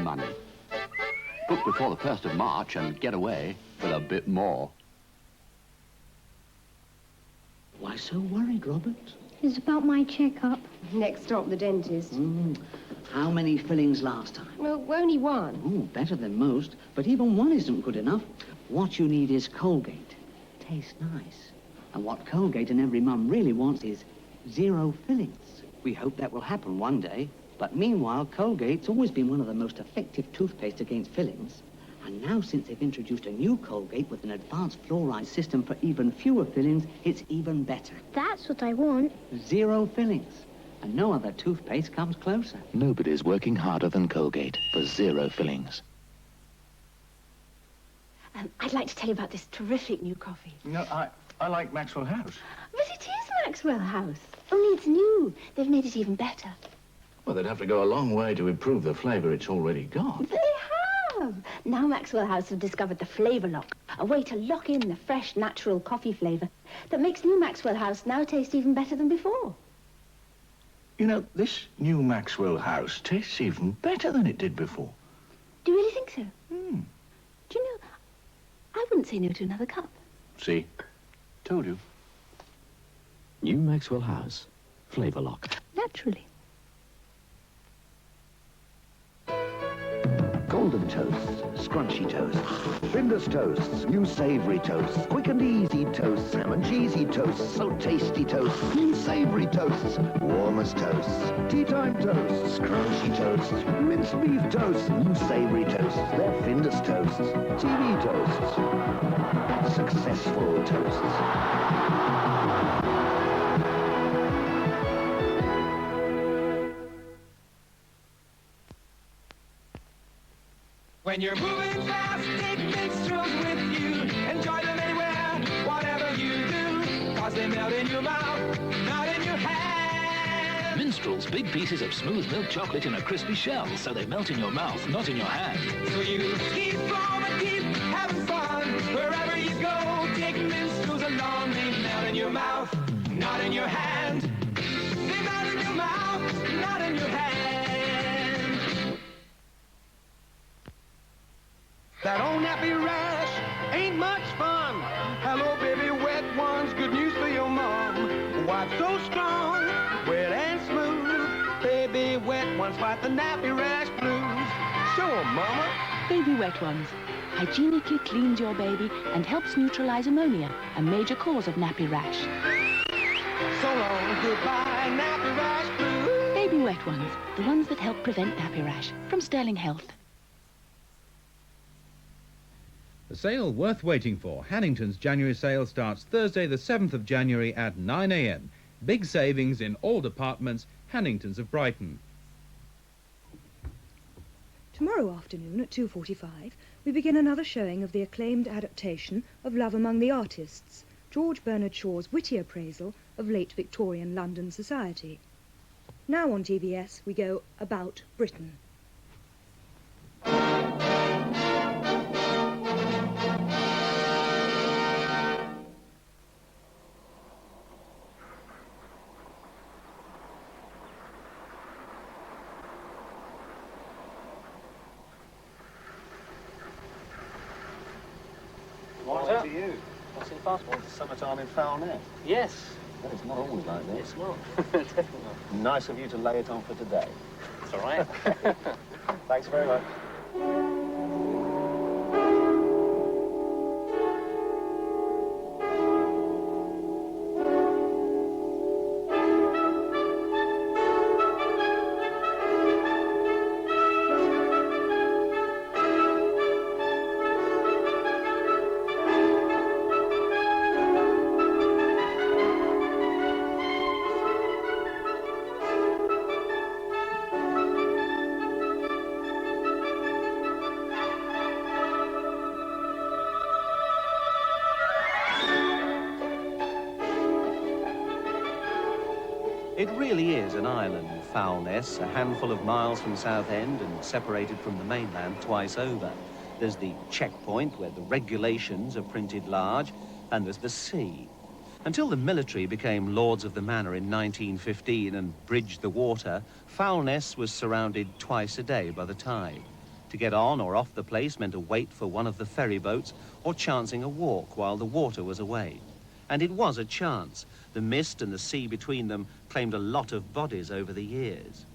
money. Book before the 1st of March and get away with a bit more. Why so worried, Robert? It's about my checkup. Next stop, the dentist. How many fillings last time? Well, only one. Oh, better than most, but even one isn't good enough. What you need is Colgate. Tastes nice. And what Colgate and every mum really wants is 0 fillings. We hope that will happen one day, but meanwhile, Colgate's always been one of the most effective toothpaste against fillings. And now, since they've introduced a new Colgate with an advanced fluoride system for even fewer fillings, it's even better. That's what I want. 0 fillings. And no other toothpaste comes closer. Nobody's working harder than Colgate for 0 fillings. I'd like to tell you about this terrific new coffee. No, I like Maxwell House. But it is Maxwell House. Only it's new. They've made it even better. Well, they'd have to go a long way to improve the flavour it's already got. They have. Now Maxwell House have discovered the flavour lock, a way to lock in the fresh, natural coffee flavour that makes new Maxwell House now taste even better than before. You know, this new Maxwell House tastes even better than it did before. Do you really think so? Hmm. Do you know, I wouldn't say no to another cup. See? Told you. New Maxwell House. Flavour lock. Naturally. Golden toasts, scrunchy toasts, Findus toasts, new savoury toasts, quick and easy toasts, ham and cheesy toasts, so tasty toasts, new savoury toasts, warmest toasts, tea time toasts, crunchy toasts, minced beef toasts, new savoury toasts, they're Findus toasts, TV toasts, successful toasts. When you're moving fast, take Minstrels with you. Enjoy them anywhere, whatever you do. Cause they melt in your mouth, not in your hand. Minstrels, big pieces of smooth milk chocolate in a crispy shell, so they melt in your mouth, not in your hand. So you keep on and keep having fun. Wherever you go, take Minstrels along. They melt in your mouth, not in your hand. They melt in your mouth, not in your hand. That old nappy rash ain't much fun. Hello, baby, wet ones, good news for your mom. Wipe so strong, wet and smooth. Baby, wet ones fight the nappy rash blues. Show 'em, mama. Baby Wet Ones. Hygienically cleans your baby and helps neutralize ammonia, a major cause of nappy rash. So long, goodbye, nappy rash blues. Baby Wet Ones, the ones that help prevent nappy rash. From Sterling Health. A sale worth waiting for. Hannington's January sale starts Thursday the 7th of January at 9 a.m. Big savings in all departments. Hannington's of Brighton. Tomorrow afternoon at 2:45 we begin another showing of the acclaimed adaptation of Love Among the Artists, George Bernard Shaw's witty appraisal of late Victorian London society. Now on TBS we go About Britain. Morning to you. What's in passport? It's summertime in Foulness. Yes. Well, it's not always like this. It's not. Definitely not. Nice of you to lay it on for today. It's all right. Thanks very much. It really is an island, Foulness, a handful of miles from Southend and separated from the mainland twice over. There's the checkpoint where the regulations are printed large, and there's the sea. Until the military became lords of the manor in 1915 and bridged the water, Foulness was surrounded twice a day by the tide. To get on or off the place meant a wait for one of the ferry boats or chancing a walk while the water was away. And it was a chance. The mist and the sea between them claimed a lot of bodies over the years.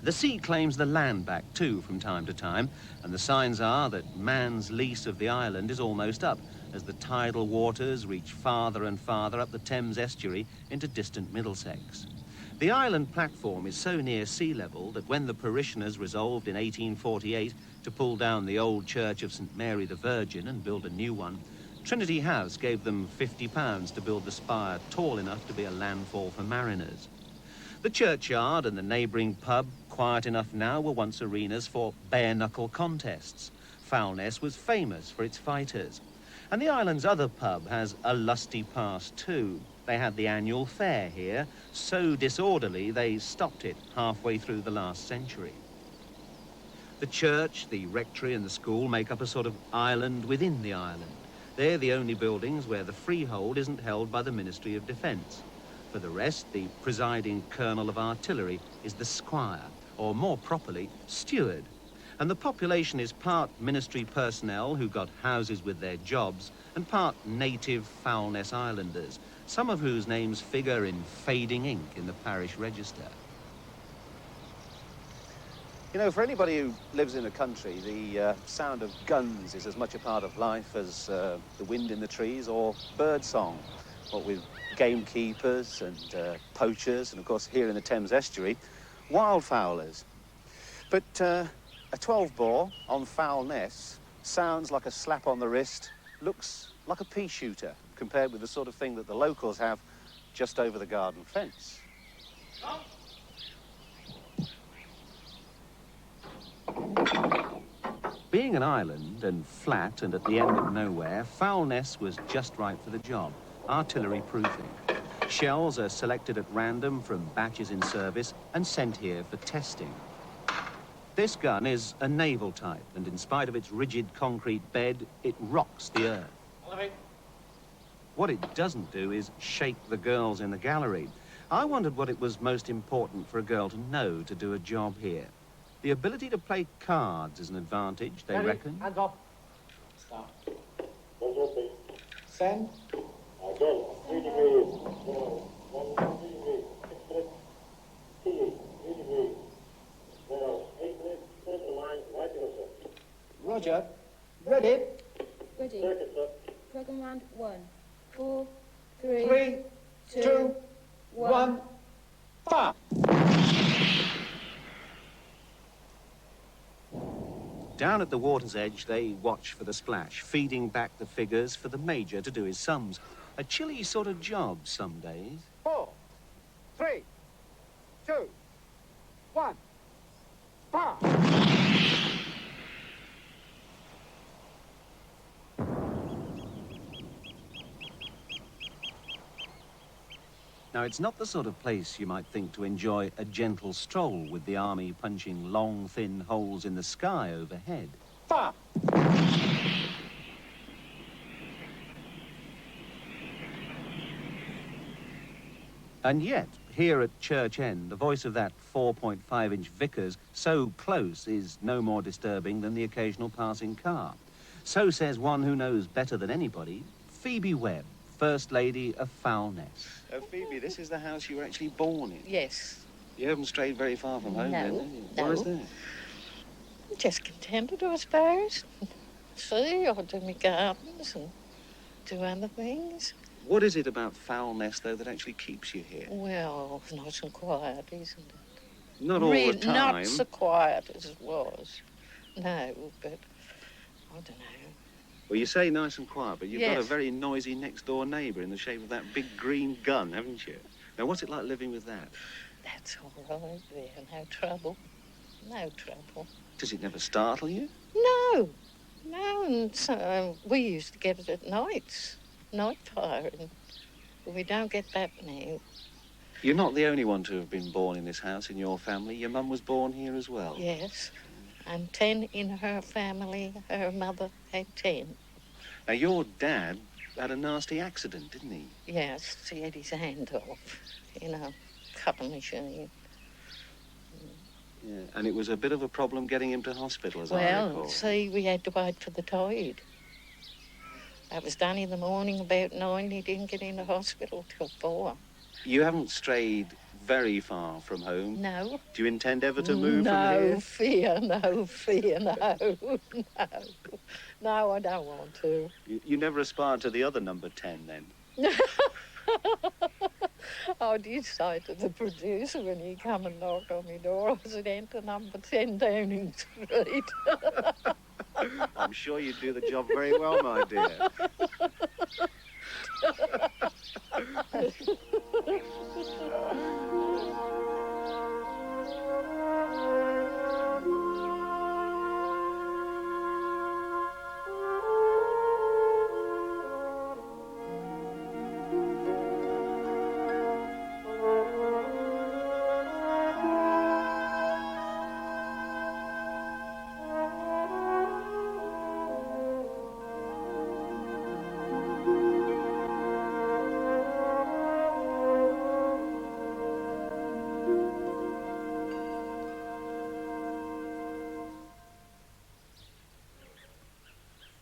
The sea claims the land back too from time to time, and the signs are that man's lease of the island is almost up as the tidal waters reach farther and farther up the Thames estuary into distant Middlesex. The island platform is so near sea level that when the parishioners resolved in 1848 to pull down the old church of St Mary the Virgin and build a new one, Trinity House gave them £50 to build the spire tall enough to be a landfall for mariners. The churchyard and the neighbouring pub, quiet enough now, were once arenas for bare-knuckle contests. Foulness was famous for its fighters. And the island's other pub has a lusty past too. They had the annual fair here, so disorderly they stopped it halfway through the last century. The church, the rectory and the school make up a sort of island within the island. They're the only buildings where the freehold isn't held by the Ministry of Defence. For the rest, the presiding colonel of artillery is the squire, or more properly, steward. And the population is part ministry personnel who got houses with their jobs and part native Foulness Islanders, some of whose names figure in fading ink in the parish register. You know, for anybody who lives in a country, the sound of guns is as much a part of life as the wind in the trees or bird song. What with gamekeepers and poachers, and of course here in the Thames estuary, wildfowlers. But a 12-bore on Foulness sounds like a slap on the wrist, looks like a pea shooter compared with the sort of thing that the locals have just over the garden fence. Being an island and flat and at the end of nowhere, Foulness was just right for the job. Artillery proofing. Shells are selected at random from batches in service and sent here for testing. This gun is a naval type, and in spite of its rigid concrete bed, it rocks the earth. What it doesn't do is shake the girls in the gallery. I wondered what it was most important for a girl to know to do a job here. The ability to play cards is an advantage, they reckon. Hands off. Start. Send. Go. 3 degrees. 1 degree. 6 minutes. 3 degrees. 8 minutes. Circle line. Right in, sir. Roger. Ready? Ready. Circuit, sir. Program round 1. 4, 3, 3, 2, 1. Fire! Down at the water's edge, they watch for the splash, feeding back the figures for the major to do his sums. A chilly sort of job some days. 4, 3, 2, 1. Fire! Now, it's not the sort of place you might think to enjoy a gentle stroll with the army punching long, thin holes in the sky overhead. Fire! And yet, here at Church End, the voice of that 4.5-inch Vickers so close is no more disturbing than the occasional passing car. So says one who knows better than anybody, Phoebe Webb, First Lady of Foulness. Oh, Phoebe, this is the house you were actually born in? Yes. You haven't strayed very far from home, then, have you? No. Why is that? Just contented, I suppose. See, I do my gardens and do other things. What is it about Foulness, though, that actually keeps you here? Well, nice and quiet, isn't it? Not all the time. Not so quiet as it was. No, but I don't know. Well, you say nice and quiet, but you've got a Yes. very noisy next-door neighbour in the shape of that big green gun, haven't you? Now, what's it like living with that? That's all right there. No trouble. No trouble. Does it never startle you? No. No, and so we used to get it at nights. Night firing. But we don't get that now. You're not the only one to have been born in this house in your family. Your mum was born here as well. Yes. And 10 in her family. Her mother had 10. Now, your dad had a nasty accident, didn't he? Yes, he had his hand off in a cutting machine. Yeah, and it was a bit of a problem getting him to hospital, as I recall. Well, see, we had to wait for the tide. That was done in the morning about 9. He didn't get into hospital till 4. You haven't strayed very far from home? No. Do you intend ever to move from No here? fear, no fear, no. No. No, I don't want to. You never aspired to the other number 10, then? I did say to the producer when he come and knocked on my door, I said, enter number 10 Downing Street. I'm sure you do the job very well, my dear.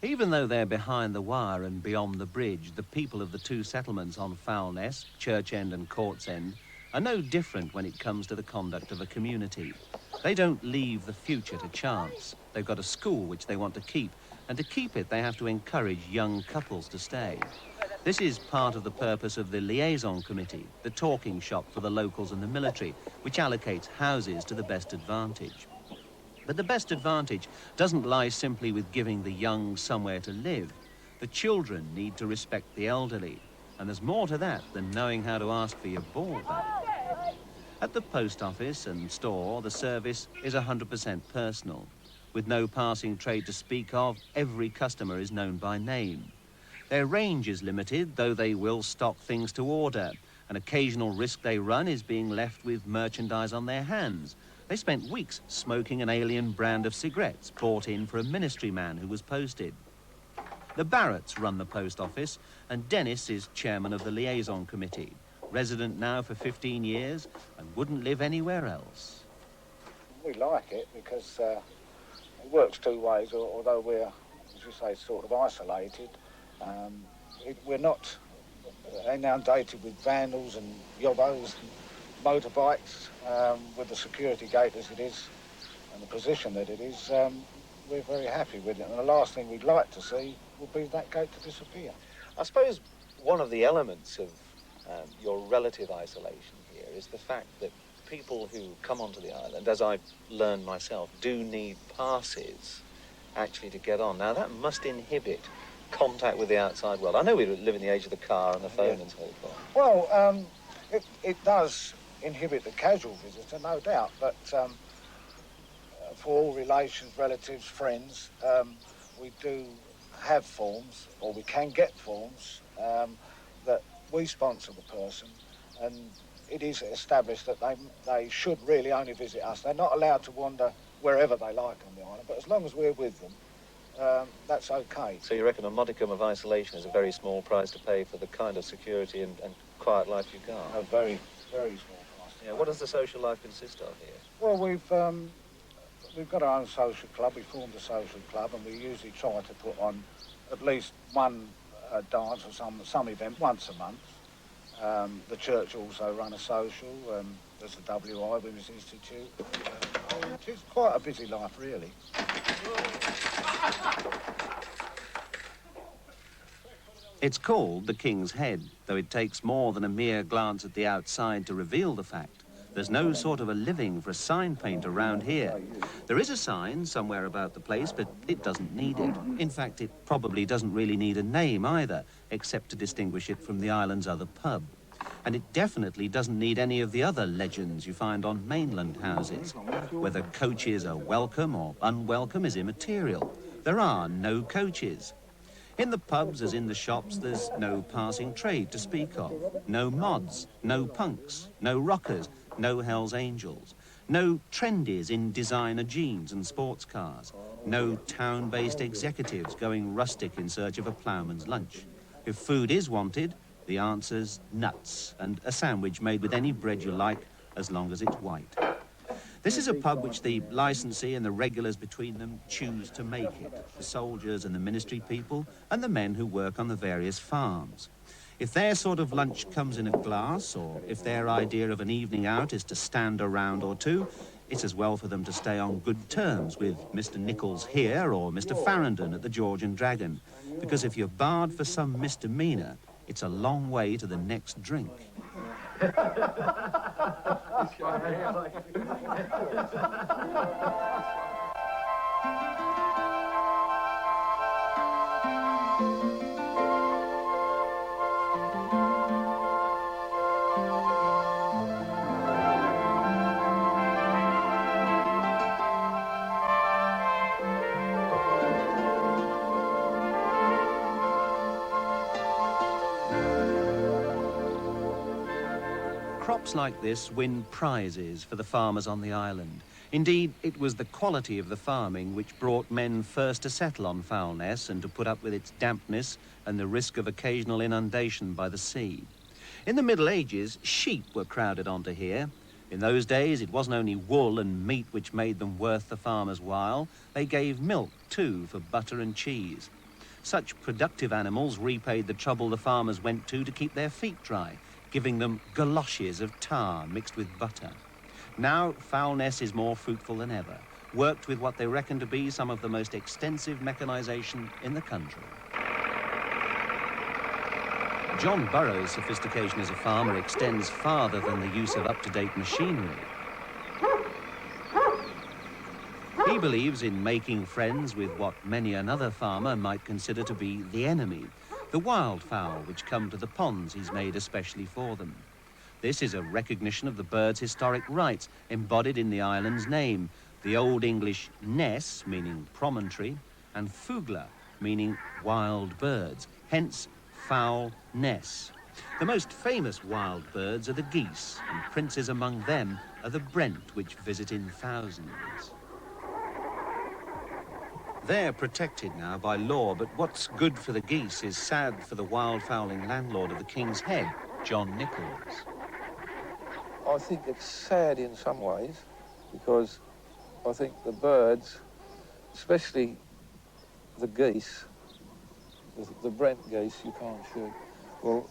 Even though they're behind the wire and beyond the bridge, the people of the two settlements on Foulness, Church End and Courts End, are no different when it comes to the conduct of a community. They don't leave the future to chance. They've got a school which they want to keep, and to keep it they have to encourage young couples to stay. This is part of the purpose of the liaison committee, the talking shop for the locals and the military, which allocates houses to the best advantage. But the best advantage doesn't lie simply with giving the young somewhere to live. The children need to respect the elderly, and there's more to that than knowing how to ask for your ball back. At the post office and store, the service is 100% personal. With no passing trade to speak of, every customer is known by name. Their range is limited, though they will stock things to order. An occasional risk they run is being left with merchandise on their hands. They spent weeks smoking an alien brand of cigarettes bought in for a ministry man who was posted. The Barretts run the post office, and Dennis is chairman of the liaison committee, resident now for 15 years and wouldn't live anywhere else. We like it because it works two ways, although we're, as you say, sort of isolated. We're not inundated with vandals and yobbos and motorbikes. With the security gate as it is and the position that it is, we're very happy with it. And the last thing we'd like to see would be that gate to disappear. I suppose one of the elements of your relative isolation here is the fact that people who come onto the island, as I've learned myself, do need passes actually to get on. Now, that must inhibit contact with the outside world. I know we live in the age of the car and the phone and so forth. Well, it does inhibit the casual visitor, no doubt, but for all relations, relatives, friends, we do have forms, or we can get forms, that we sponsor the person, and it is established that they should really only visit us. They're not allowed to wander wherever they like on the island, but as long as we're with them, that's okay. So you reckon a modicum of isolation is a very small price to pay for the kind of security and quiet life you got? A very, very small. Yeah, what does the social life consist of here? Well, we've got our own social club. We formed a social club, and we usually try to put on at least one dance or some event once a month. The church also run a social. There's the WI Women's Institute. It's quite a busy life, really. It's called the King's Head, though it takes more than a mere glance at the outside to reveal the fact. There's no sort of a living for a sign painter around here. There is a sign somewhere about the place, but it doesn't need it. In fact, it probably doesn't really need a name either, except to distinguish it from the island's other pub. And it definitely doesn't need any of the other legends you find on mainland houses. Whether coaches are welcome or unwelcome is immaterial. There are no coaches. In the pubs, as in the shops, there's no passing trade to speak of. No mods, no punks, no rockers, no Hell's Angels. No trendies in designer jeans and sports cars. No town-based executives going rustic in search of a ploughman's lunch. If food is wanted, the answer's nuts and a sandwich made with any bread you like, as long as it's white. This is a pub which the licensee and the regulars between them choose to make it, the soldiers and the ministry people and the men who work on the various farms. If their sort of lunch comes in a glass, or if their idea of an evening out is to stand a round or two, it's as well for them to stay on good terms with Mr. Nichols here or Mr. Farrington at the George and Dragon, because if you're barred for some misdemeanour, it's a long way to the next drink. Crops like this win prizes for the farmers on the island. Indeed, it was the quality of the farming which brought men first to settle on Foulness and to put up with its dampness and the risk of occasional inundation by the sea. In the Middle Ages, sheep were crowded onto here. In those days, it wasn't only wool and meat which made them worth the farmer's while. They gave milk, too, for butter and cheese. Such productive animals repaid the trouble the farmers went to keep their feet dry, giving them galoshes of tar mixed with butter. Now, Foulness is more fruitful than ever, worked with what they reckon to be some of the most extensive mechanisation in the country. John Burroughs' sophistication as a farmer extends farther than the use of up-to-date machinery. He believes in making friends with what many another farmer might consider to be the enemy, the wildfowl which come to the ponds he's made especially for them. This is a recognition of the bird's historic rights embodied in the island's name, the Old English ness, meaning promontory, and fugla, meaning wild birds, hence foul ness. The most famous wild birds are the geese, and princes among them are the brent, which visit in thousands. They're protected now by law, but what's good for the geese is sad for the wildfowling landlord of the King's Head, John Nichols. I think it's sad in some ways, because I think the birds, especially the geese, the brent geese you can't shoot, well,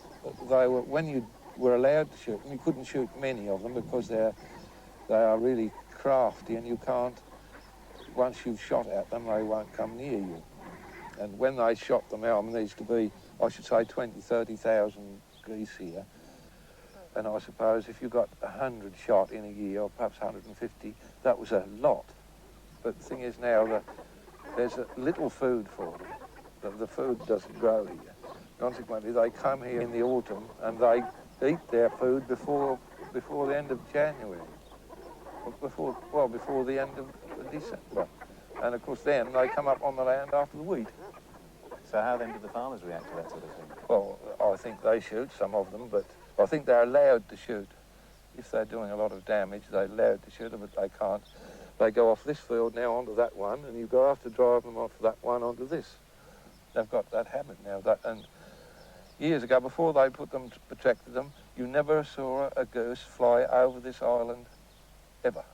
they were, when you were allowed to shoot them, you couldn't shoot many of them because they are really crafty, and you can't, once you've shot at them, they won't come near you. And when they shot them out, there used to be, I should say, 20,000, 30,000 geese here. And I suppose if you got 100 shot in a year, or perhaps 150, that was a lot. But the thing is now that there's a little food for them. The food doesn't grow here. Consequently, they come here in the autumn and they eat their food before the end of January. Before the end of December. And of course then they come up on the land after the wheat. So how then do the farmers react to that sort of thing? Well, I think they shoot, some of them, but I think they're allowed to shoot. If they're doing a lot of damage, they're allowed to shoot them, but they can't. They go off this field now onto that one, and you go after drive them off that one onto this. They've got that habit now. And years ago, before they protected them, you never saw a goose fly over this island, ever.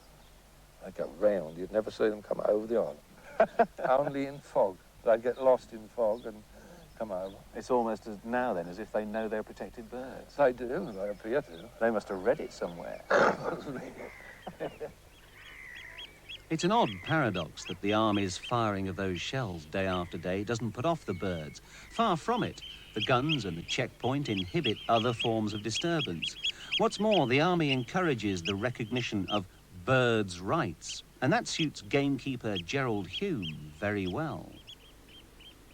They go round. You'd never see them come over the island. Only in fog. They'd get lost in fog and come over. It's almost as now then as if they know they're protected birds. They do. They appear to. They must have read it somewhere. It's an odd paradox that the Army's firing of those shells day after day doesn't put off the birds. Far from it. The guns and the checkpoint inhibit other forms of disturbance. What's more, the Army encourages the recognition of birds' rights, and that suits gamekeeper Gerald Hume very well.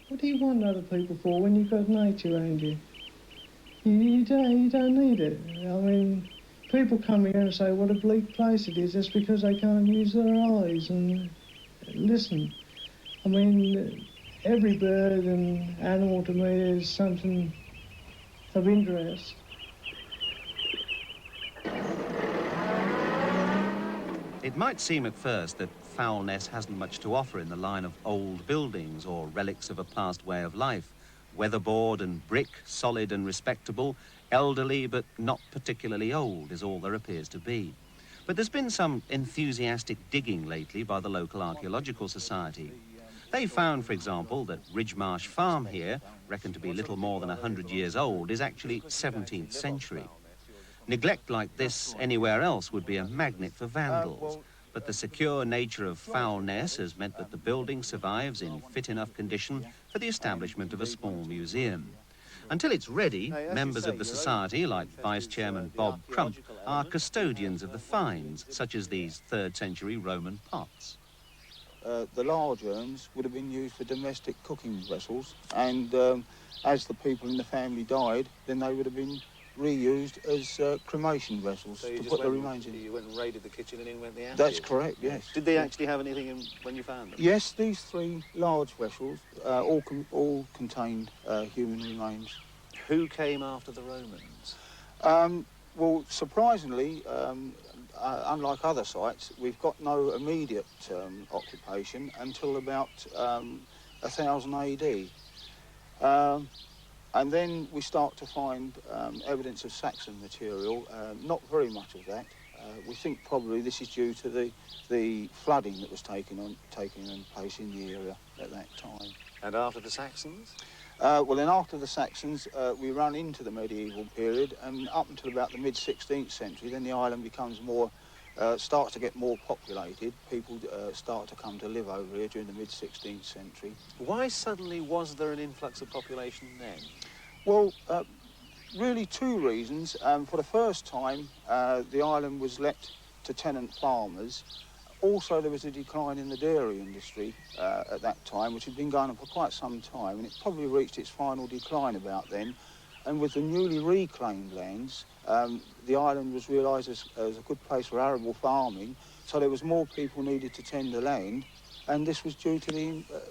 What do you want other people for when you've got nature around you? You don't need it. I mean, people come here and say what a bleak place it is. That's because they can't use their eyes and listen. I mean, every bird and animal to me is something of interest. It might seem at first that Foulness hasn't much to offer in the line of old buildings or relics of a past way of life. Weatherboard and brick, solid and respectable, elderly but not particularly old is all there appears to be. But there's been some enthusiastic digging lately by the local archaeological society. They found, for example, that Ridgemarsh Farm here, reckoned to be little more than 100 years old, is actually 17th century. Neglect like this anywhere else would be a magnet for vandals, but the secure nature of Foulness has meant that the building survives in fit enough condition for the establishment of a small museum. Until it's ready, members of the society, like Vice-Chairman Bob Crump, are custodians of the finds, such as these 3rd century Roman pots. The large urns would have been used for domestic cooking vessels, and as the people in the family died, then they would have been reused as cremation vessels to put the remains in. You went and raided the kitchen and in went the ashes? That's correct, yes. Did they actually have anything in when you found them? Yes, these 3 large vessels all contained human remains. Who came after the Romans? Well, surprisingly, unlike other sites, we've got no immediate occupation until about 1000 AD. And then we start to find evidence of Saxon material, not very much of that. We think probably this is due to the flooding that was taking place in the area at that time. And after the Saxons? Well, then after the Saxons, we run into the medieval period, and up until about the mid-16th century, then the island becomes more, starts to get more populated. People start to come to live over here during the mid-16th century. Why suddenly was there an influx of population then? Well, really 2 reasons. For the first time, the island was let to tenant farmers. Also, there was a decline in the dairy industry at that time, which had been going on for quite some time, and it probably reached its final decline about then. And with the newly reclaimed lands, the island was realised as a good place for arable farming, so there was more people needed to tend the land, and this was due to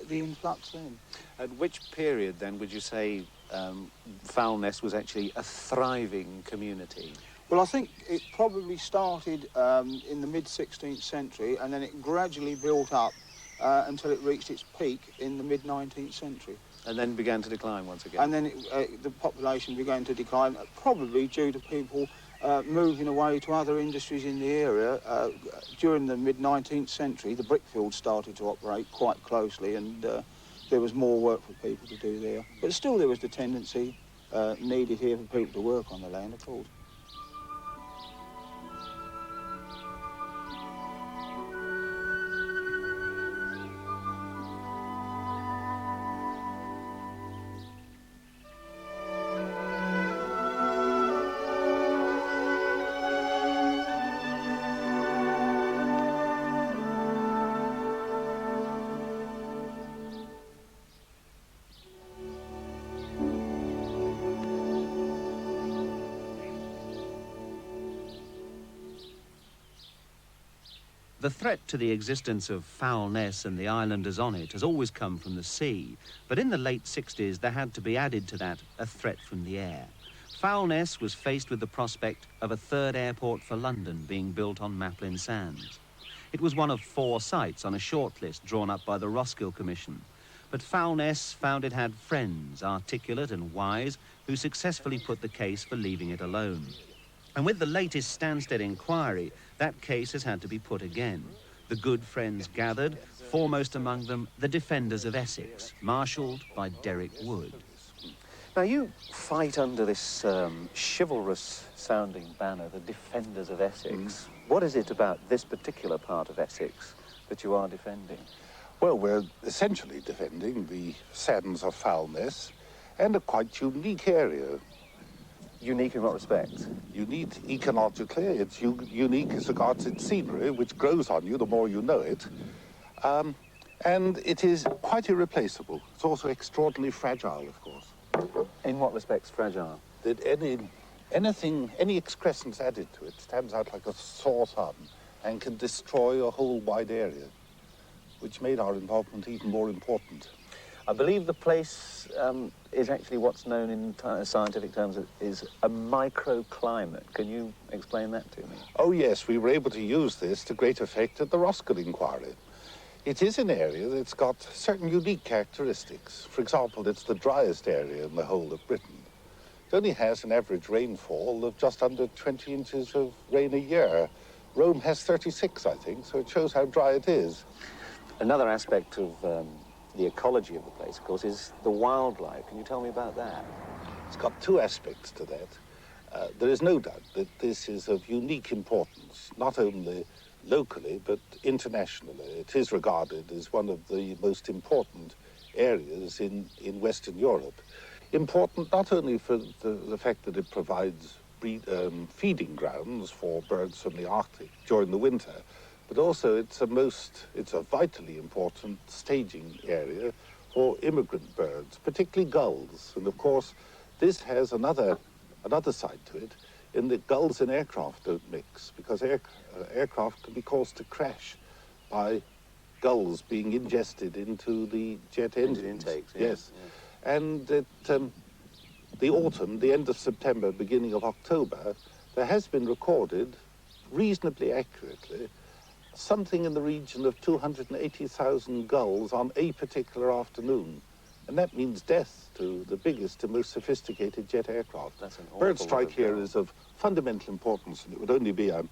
the influx then. At which period, then, would you say Foulness was actually a thriving community? Well, I think it probably started in the mid-16th century, and then it gradually built up until it reached its peak in the mid-19th century. And then began to decline once again? And then the population began to decline, probably due to people moving away to other industries in the area. During the mid-19th century, the brickfields started to operate quite closely, and there was more work for people to do there. But still there was the tendency needed here for people to work on the land, of course. The threat to the existence of Foulness and the islanders on it has always come from the sea, but in the late 60s there had to be added to that a threat from the air. Foulness was faced with the prospect of a 3rd airport for London being built on Maplin Sands. It was one of 4 sites on a shortlist drawn up by the Roskill Commission, but Foulness found it had friends, articulate and wise, who successfully put the case for leaving it alone. And with the latest Stansted inquiry, that case has had to be put again. The good friends gathered, foremost among them the Defenders of Essex, marshalled by Derek Wood. Now, you fight under this chivalrous-sounding banner, the Defenders of Essex. What is it about this particular part of Essex that you are defending? Well, we're essentially defending the sands of Foulness and a quite unique area. Unique in what respect? Unique ecologically. It's unique as regards its scenery, which grows on you the more you know it. And it is quite irreplaceable. It's also extraordinarily fragile, of course. In what respects fragile? That any excrescence added to it stands out like a sore thumb and can destroy a whole wide area, which made our involvement even more important. I believe the place is actually what's known in scientific terms is a microclimate. Can you explain that to me? Oh, yes, we were able to use this to great effect at the Roskill inquiry. It is an area that's got certain unique characteristics. For example, it's the driest area in the whole of Britain. It only has an average rainfall of just under 20 inches of rain a year, Rome has 36, I think, so it shows how dry it is. Another aspect of the ecology of the place, of course, is the wildlife. Can you tell me about that? It's got two aspects to that. There is no doubt that this is of unique importance, not only locally, but internationally. It is regarded as one of the most important areas in Western Europe. Important not only for the fact that it provides feeding grounds for birds from the Arctic during the winter, but also it's a vitally important staging area for immigrant birds, particularly gulls. And of course, this has another side to it, in that gulls and aircraft don't mix, because aircraft can be caused to crash by gulls being ingested into the jet engines. Intakes, yes. Yeah. And at the autumn, the end of September, beginning of October, there has been recorded, reasonably accurately, something in the region of 280,000 gulls on a particular afternoon. And that means death to the biggest and most sophisticated jet aircraft. That's an awful Bird strike lot of here gulls. is of fundamental importance, and it would only be an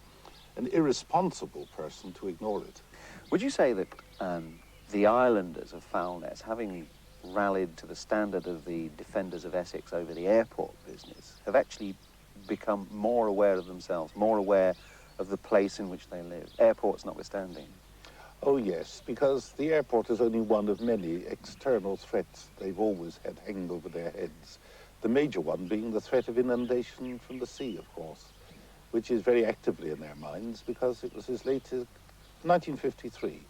irresponsible person to ignore it. Would you say that the islanders of Foulness, having rallied to the standard of the defenders of Essex over the airport business, have actually become more aware of themselves, more aware of the place in which they live, airports notwithstanding? Oh, yes, because the airport is only one of many external threats they've always had hanging over their heads. The major one being the threat of inundation from the sea, of course, which is very actively in their minds because it was as late as 1953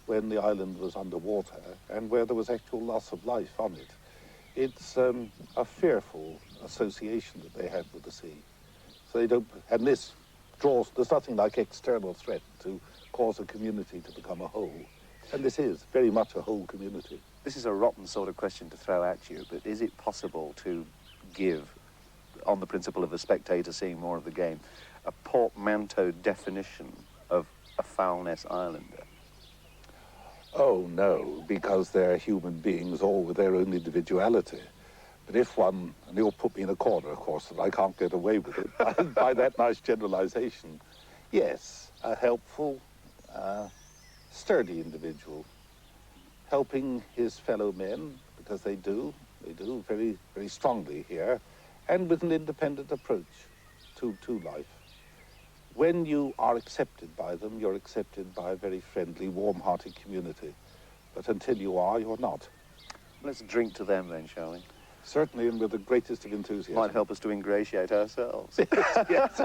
when the island was underwater and where there was actual loss of life on it. It's a fearful association that they have with the sea. So they don't, and this draws, there's nothing like external threat to cause a community to become a whole. And this is very much a whole community. This is a rotten sort of question to throw at you, but is it possible to give, on the principle of the spectator seeing more of the game, a portmanteau definition of a Foulness Islander? Oh, no, because they're human beings, all with their own individuality. But if one, and you'll put me in a corner, of course, that I can't get away with it by that nice generalization. Yes, a helpful, sturdy individual, helping his fellow men, because they do very, very strongly here, and with an independent approach to life. When you are accepted by them, you're accepted by a very friendly, warm-hearted community. But until you are, you're not. Let's drink to them then, shall we? Certainly, and with the greatest of enthusiasm. Might help us to ingratiate ourselves. Yes.